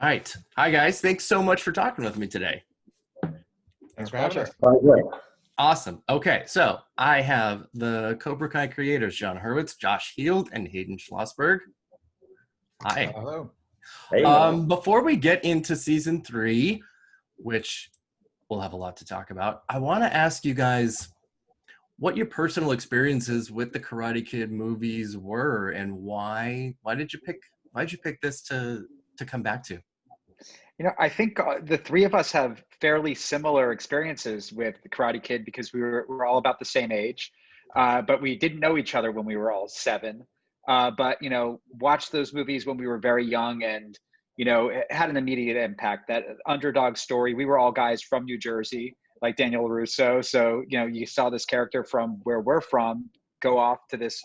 All right. Hi, guys. Thanks so much for talking with me today. Thanks for having us. Awesome. Okay, so I have the Cobra Kai creators, Jon Hurwitz, Josh Heald, and Hayden Schlossberg. Hi. Hello. Hey. Before we get into season 3, which we'll have a lot to talk about, I want to ask you guys what your personal experiences with the Karate Kid movies were, and why did you pick this to come back to? I think the three of us have fairly similar experiences with the Karate Kid because we're all about the same age, but we didn't know each other when we were all 7. But watched those movies when we were very young, and it had an immediate impact. That underdog story. We were all guys from New Jersey, like Daniel LaRusso. So you saw this character from where we're from go off to this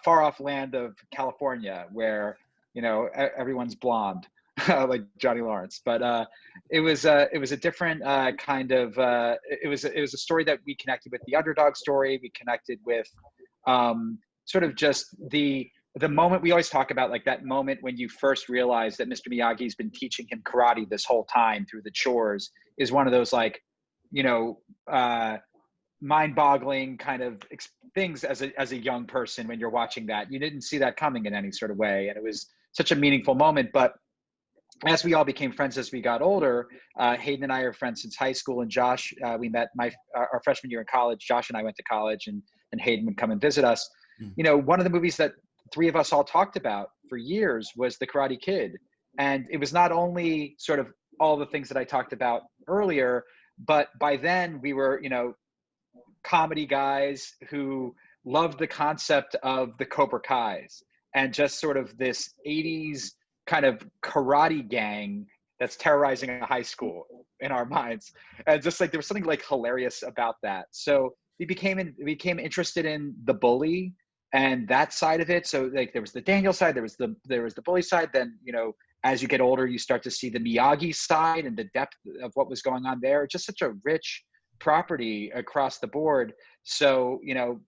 far off land of California, where everyone's blonde. Like Johnny Lawrence, but it was a different kind of it was a story that we connected with, the underdog story. We connected with sort of just the moment we always talk about, like that moment when you first realize that Mr. Miyagi's been teaching him karate this whole time through the chores, is one of those mind-boggling kind of things as a young person. When you're watching that, you didn't see that coming in any sort of way, and it was such a meaningful moment. But as we all became friends as we got older, Hayden and I are friends since high school, and Josh, we met our freshman year in college. Josh and I went to college, and Hayden would come and visit us. One of the movies that 3 of us all talked about for years was The Karate Kid. And it was not only sort of all the things that I talked about earlier, but by then we were, comedy guys who loved the concept of the Cobra Kais and just sort of this 80s kind of karate gang that's terrorizing a high school in our minds. And just like there was something like hilarious about that. So we became interested in the bully and that side of it. So like there was the Daniel side, there was the bully side. Then as you get older, you start to see the Miyagi side and the depth of what was going on there. Just such a rich property across the board. So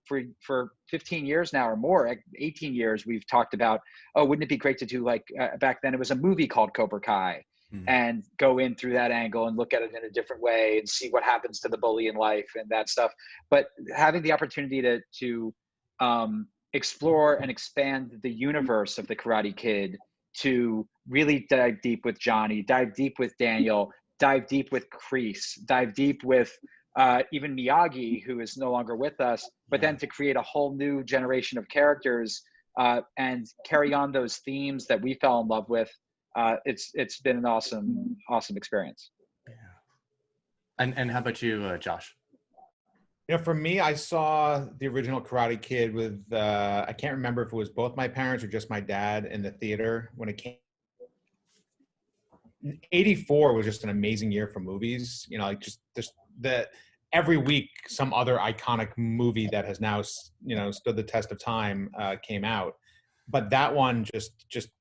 for 15 years now or more, 18 years, we've talked about, wouldn't it be great to do back then it was a movie called Cobra Kai, and go in through that angle and look at it in a different way and see what happens to the bully in life and that stuff. But having the opportunity to explore and expand the universe of the Karate Kid, to really dive deep with Johnny, dive deep with Daniel, dive deep with Kreese, dive deep with even Miyagi, who is no longer with us, but then to create a whole new generation of characters and carry on those themes that we fell in love with. It's been an awesome experience. Yeah. And how about you, Josh? For me, I saw the original Karate Kid with, I can't remember if it was both my parents or just my dad in the theater when it came. 84 was just an amazing year for movies. Every week some other iconic movie that has now stood the test of time came out, but that one just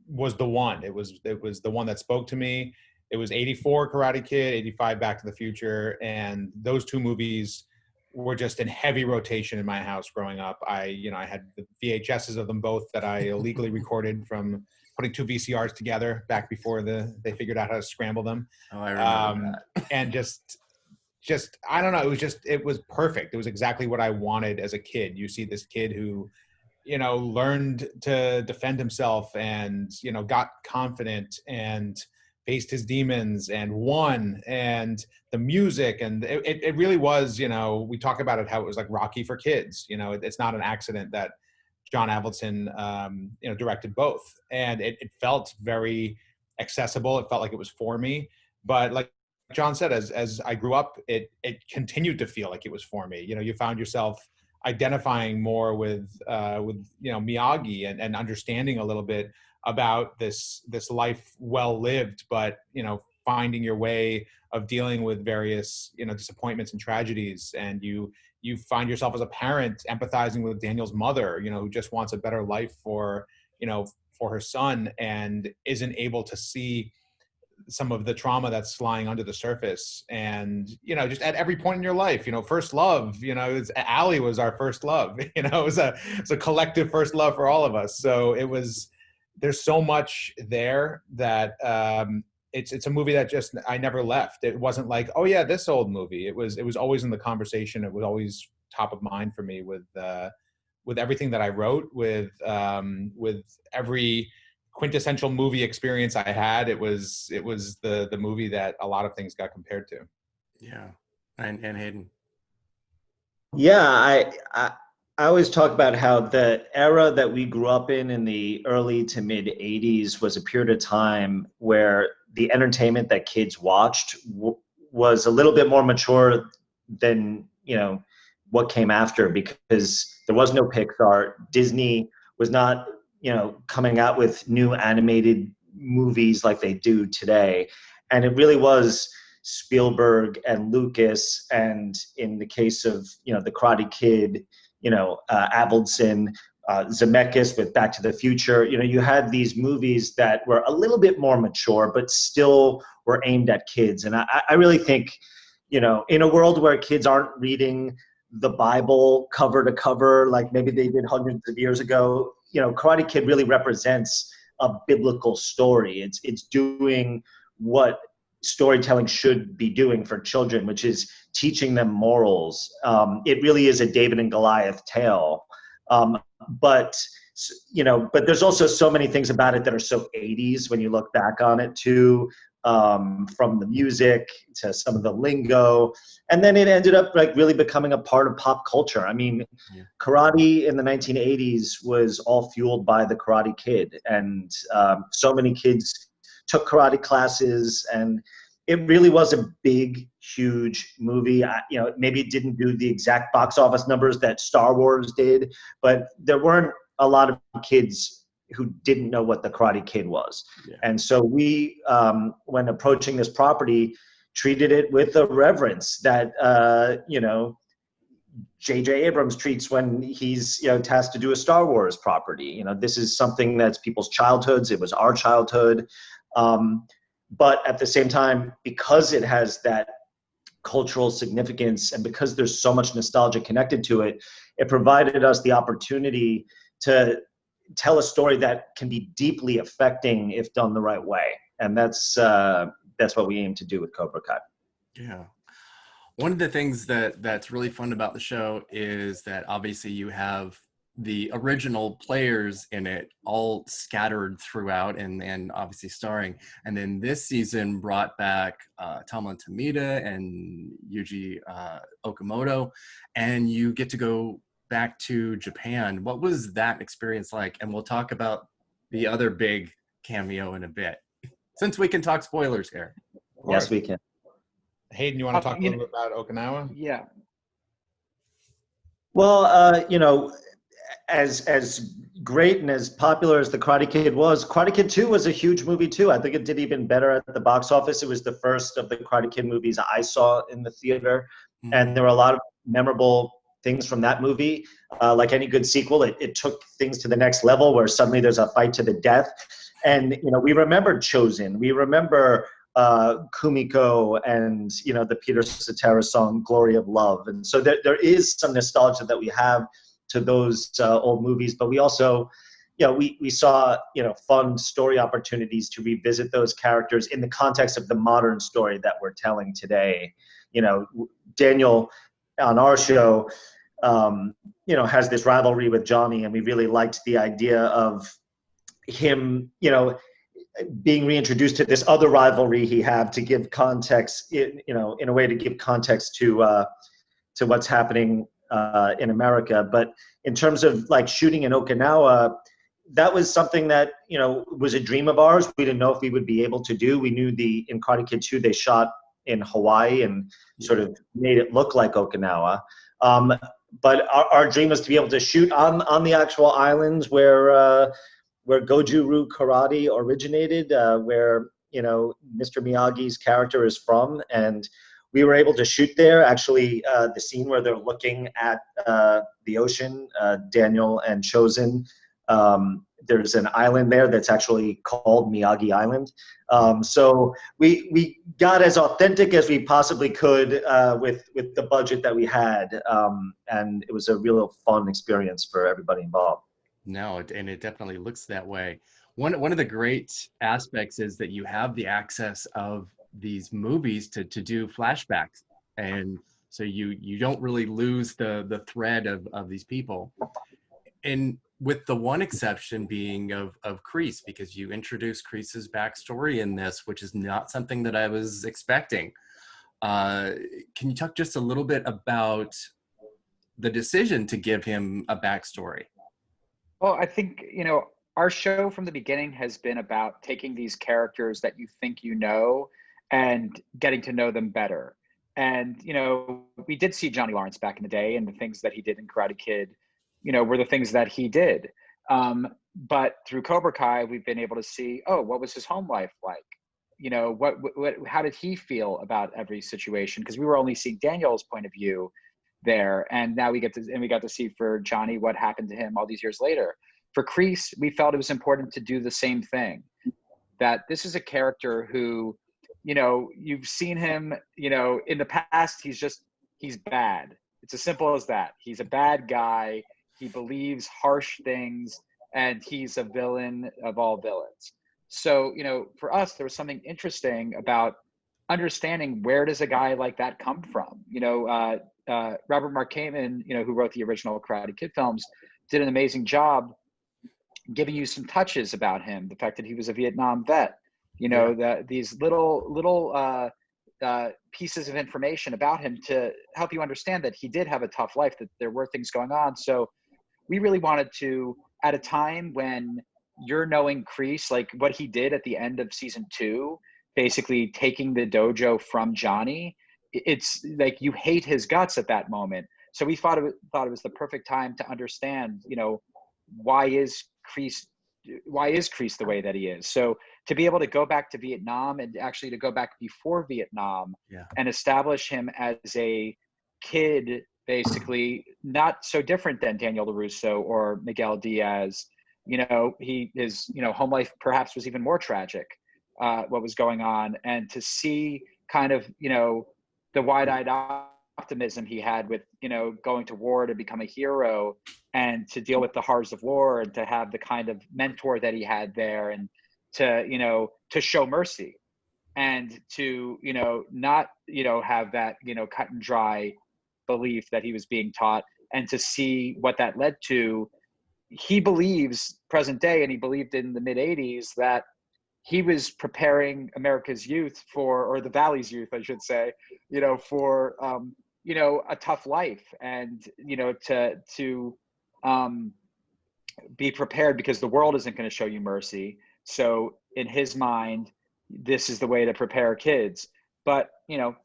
was the one. It was the one that spoke to me. It was 84 Karate Kid, 85 Back to the Future, and those 2 movies were just in heavy rotation in my house growing up. I had the VHSs of them both that I illegally recorded from putting 2 VCRs together back before they figured out how to scramble them. Oh, I remember that. And just I don't know. It was perfect. It was exactly what I wanted as a kid. You see this kid who, learned to defend himself and, got confident and faced his demons and won, and the music. And it really was, we talk about it, how it was like Rocky for kids. It's not an accident that John Avildsen, directed both. And it felt very accessible. It felt like it was for me. But like John said, as I grew up, it continued to feel like it was for me. You found yourself identifying more with Miyagi and understanding a little bit about this life well lived, but finding your way of dealing with various disappointments and tragedies. And you find yourself as a parent empathizing with Daniel's mother, who just wants a better life for her son and isn't able to see some of the trauma that's lying under the surface. And just at every point in your life, first love, Allie was our first love. It was a collective first love for all of us. So it was there's so much there that it's a movie that just I never left. It wasn't like, oh yeah, this old movie. It was always in the conversation. It was always top of mind for me with everything that I wrote, with every quintessential movie experience I had. It was the movie that a lot of things got compared to. Yeah. And Hayden. Yeah, I always talk about how the era that we grew up in the early to mid 80s was a period of time where the entertainment that kids watched was a little bit more mature than, what came after, because there was no Pixar. Disney was not, coming out with new animated movies like they do today. And it really was Spielberg and Lucas, and in the case of, the Karate Kid, Avildsen, Zemeckis with Back to the Future. You had these movies that were a little bit more mature, but still were aimed at kids. And I really think, in a world where kids aren't reading the Bible cover to cover like maybe they did hundreds of years ago, Karate Kid really represents a biblical story. It's doing what storytelling should be doing for children, which is teaching them morals. It really is a David and Goliath tale. But there's also so many things about it that are so 80s when you look back on it too, from the music to some of the lingo. And then it ended up like really becoming a part of pop culture. I mean, karate in the 1980s was all fueled by the Karate Kid. And so many kids took karate classes, and it really was a big, huge movie. Maybe it didn't do the exact box office numbers that Star Wars did, but there weren't a lot of kids who didn't know what the Karate Kid was. Yeah. And so we, when approaching this property, treated it with a reverence that, J.J. Abrams treats when he's, tasked to do a Star Wars property. This is something that's people's childhoods. It was our childhood. But at the same time, because it has that cultural significance and because there's so much nostalgia connected to it, it provided us the opportunity to tell a story that can be deeply affecting if done the right way. And that's what we aim to do with Cobra Kai. Yeah. One of the things that's really fun about the show is that obviously you have the original players in it all scattered throughout and obviously starring. And then this season brought back Tomlyn Tomita and Yuji Okumoto, and you get to go back to Japan. What was that experience like? And we'll talk about the other big cameo in a bit, since we can talk spoilers here. Yes, we can. Hayden, you want to talk a little bit about Okinawa? Yeah. Well, as great and as popular as the Karate Kid was, Karate Kid 2 was a huge movie too. I think it did even better at the box office. It was the first of the Karate Kid movies I saw in the theater. Mm-hmm. And there were a lot of memorable things from that movie. Like any good sequel, it took things to the next level where suddenly there's a fight to the death. And, we remember Chosen. We remember Kumiko and, the Peter Cetera song, Glory of Love. And so there is some nostalgia that we have to those old movies, but we also, we saw, fun story opportunities to revisit those characters in the context of the modern story that we're telling today. Daniel on our show, has this rivalry with Johnny, and we really liked the idea of him, being reintroduced to this other rivalry he had to give context, in a way to give context to what's happening in America. But in terms of like shooting in Okinawa, that was something that, was a dream of ours. We didn't know if we would be able to do. We knew in Karate Kid 2, they shot in Hawaii and sort of made it look like Okinawa. But our dream was to be able to shoot on the actual islands where Goju-Ryu Karate originated, where, Mr. Miyagi's character is from. And we were able to shoot there. Actually, the scene where they're looking at the ocean, Daniel and Chosen, there's an island there that's actually called Miyagi Island. So we got as authentic as we possibly could with the budget that we had. And it was a real fun experience for everybody involved. No, and it definitely looks that way. One of the great aspects is that you have the access of these movies to do flashbacks, and so you don't really lose the thread of these people. And with the one exception being of Kreese, because you introduce Kreese's backstory in this, which is not something that I was expecting. Can you talk just a little bit about the decision to give him a backstory? Well, I think, our show from the beginning has been about taking these characters that you think you know and getting to know them better. And, we did see Johnny Lawrence back in the day, and the things that he did in Karate Kid, were the things that he did. But through Cobra Kai, we've been able to see, what was his home life like? How did he feel about every situation? Because we were only seeing Daniel's point of view there. And now we got to see for Johnny what happened to him all these years later. For Kreese, we felt it was important to do the same thing. That this is a character who, you've seen him, in the past, he's bad. It's as simple as that. He's a bad guy. He believes harsh things, and he's a villain of all villains. So, for us, there was something interesting about understanding, where does a guy like that come from? Robert Mark Kamen, who wrote the original Karate Kid films, did an amazing job giving you some touches about him. The fact that he was a Vietnam vet, that these little pieces of information about him to help you understand that he did have a tough life, that there were things going on. So we really wanted to, at a time when you're knowing Kreese, like what he did at the end of season 2, basically taking the dojo from Johnny, it's like you hate his guts at that moment. So we thought it was the perfect time to understand, why is Kreese the way that he is? So to be able to go back to Vietnam, and actually to go back before Vietnam, and establish him as a kid, basically not so different than Daniel LaRusso or Miguel Diaz. His home life perhaps was even more tragic, what was going on. And to see kind of, the wide-eyed optimism he had with, going to war to become a hero, and to deal with the horrors of war, and to have the kind of mentor that he had there, and to show mercy, and to, not, have that, cut and dry belief that he was being taught, and to see what that led to. He believes present day, and he believed in the mid 80s, that he was preparing America's youth or the Valley's youth, I should say, for, a tough life, and, to be prepared, because the world isn't going to show you mercy. So in his mind, this is the way to prepare kids. But,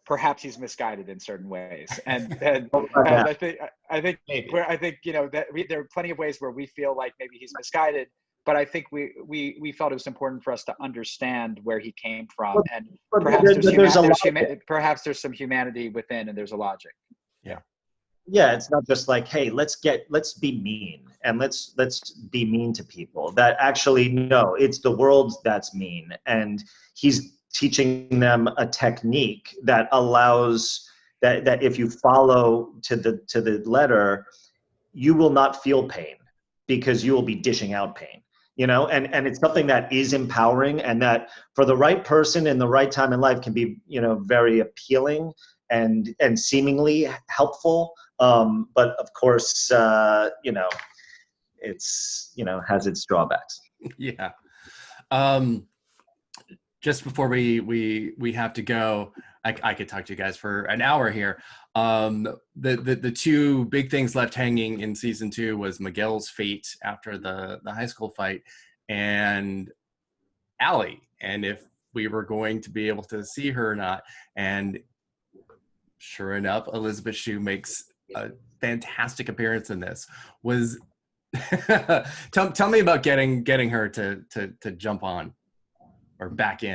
perhaps he's misguided in certain ways. And I think, that there are plenty of ways where we feel like maybe he's misguided. But I think we felt it was important for us to understand where he came from, and perhaps there's some humanity within, and there's a logic. Yeah, it's not just like, hey, let's be mean, and let's be mean to people. That actually, no, it's the world that's mean, and he's teaching them a technique that allows that if you follow to the letter, you will not feel pain, because you will be dishing out pain. And it's something that is empowering, and that for the right person in the right time in life can be, very appealing and seemingly helpful. But of course, it's, has its drawbacks. Yeah. Just before we have to go, I could talk to you guys for an hour here. The two big things left hanging in season 2 was Miguel's fate after the high school fight, and Allie, and if we were going to be able to see her or not. And sure enough, Elizabeth Shue makes a fantastic appearance in this. Tell me about getting her to jump on or back in.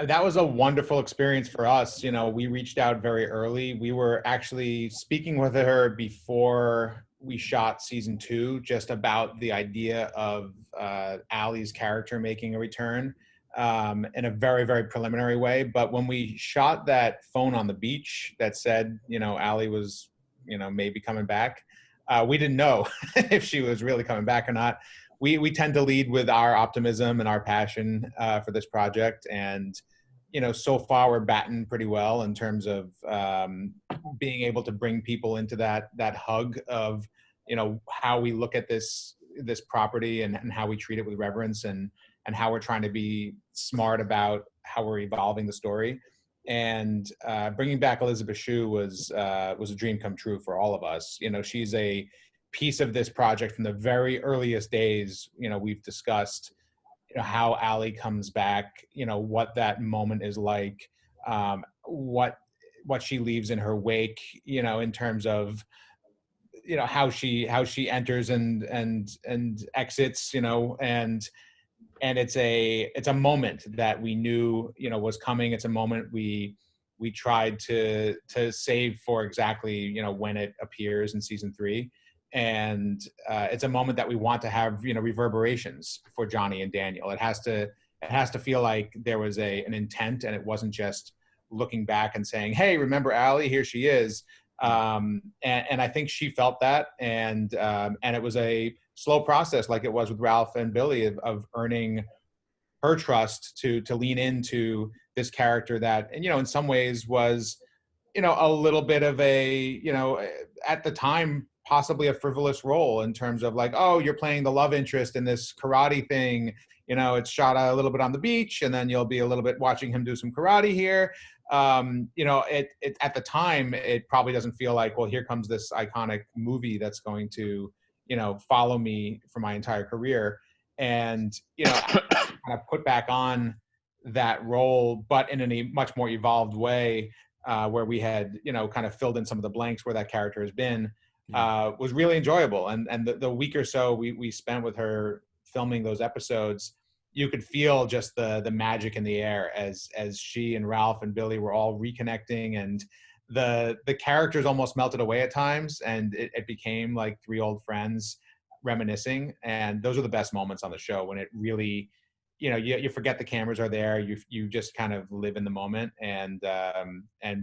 That was a wonderful experience for us. We reached out very early. We were actually speaking with her before we shot season 2, just about the idea of Allie's character making a return, in a very, very preliminary way. But when we shot that phone on the beach that said, Allie was, maybe coming back, we didn't know if she was really coming back or not. we tend to lead with our optimism and our passion for this project. And, so far we're batting pretty well in terms of being able to bring people into that hug of, how we look at this property and how we treat it with reverence and how we're trying to be smart about how we're evolving the story. And bringing back Elizabeth Shue was a dream come true for all of us. She's a piece of this project from the very earliest days. We've discussed how Allie comes back, what that moment is like, what she leaves in her wake, in terms of how she enters and exits, and it's a moment that we knew was coming. It's a moment we tried to save for exactly when it appears in season 3. And it's a moment that we want to have reverberations for Johnny and Daniel. It has to feel like there was an intent, and it wasn't just looking back and saying, hey, remember Allie, here she is. And I think she felt that, and it was a slow process, like it was with Ralph and Billy, of earning her trust to lean into this character that, in some ways was, a little bit of a, at the time, possibly a frivolous role in terms of like, oh, you're playing the love interest in this karate thing. It's shot a little bit on the beach, and then you'll be a little bit watching him do some karate here. It at the time, it probably doesn't feel like, well, here comes this iconic movie that's going to, follow me for my entire career. And, kind of put back on that role, but in a much more evolved way, where we had, kind of filled in some of the blanks where that character has been, was really enjoyable. And the week or so we spent with her filming those episodes, you could feel just the magic in the air as she and Ralph and Billy were all reconnecting, and the characters almost melted away at times, and it became like 3 old friends reminiscing. And those are the best moments on the show, when it really, you forget the cameras are there, you just kind of live in the moment. And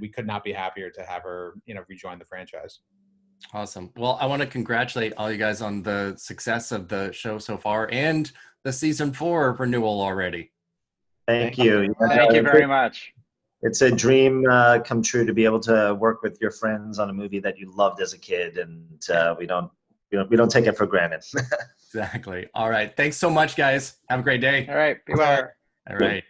we could not be happier to have her rejoin the franchise. Awesome. Well, I want to congratulate all you guys on the success of the show so far and the season 4 renewal already. Thank you. Thank you very much. It's a dream come true to be able to work with your friends on a movie that you loved as a kid, and we don't take it for granted. Exactly. All right. Thanks so much, guys. Have a great day. All right. Be well. All right.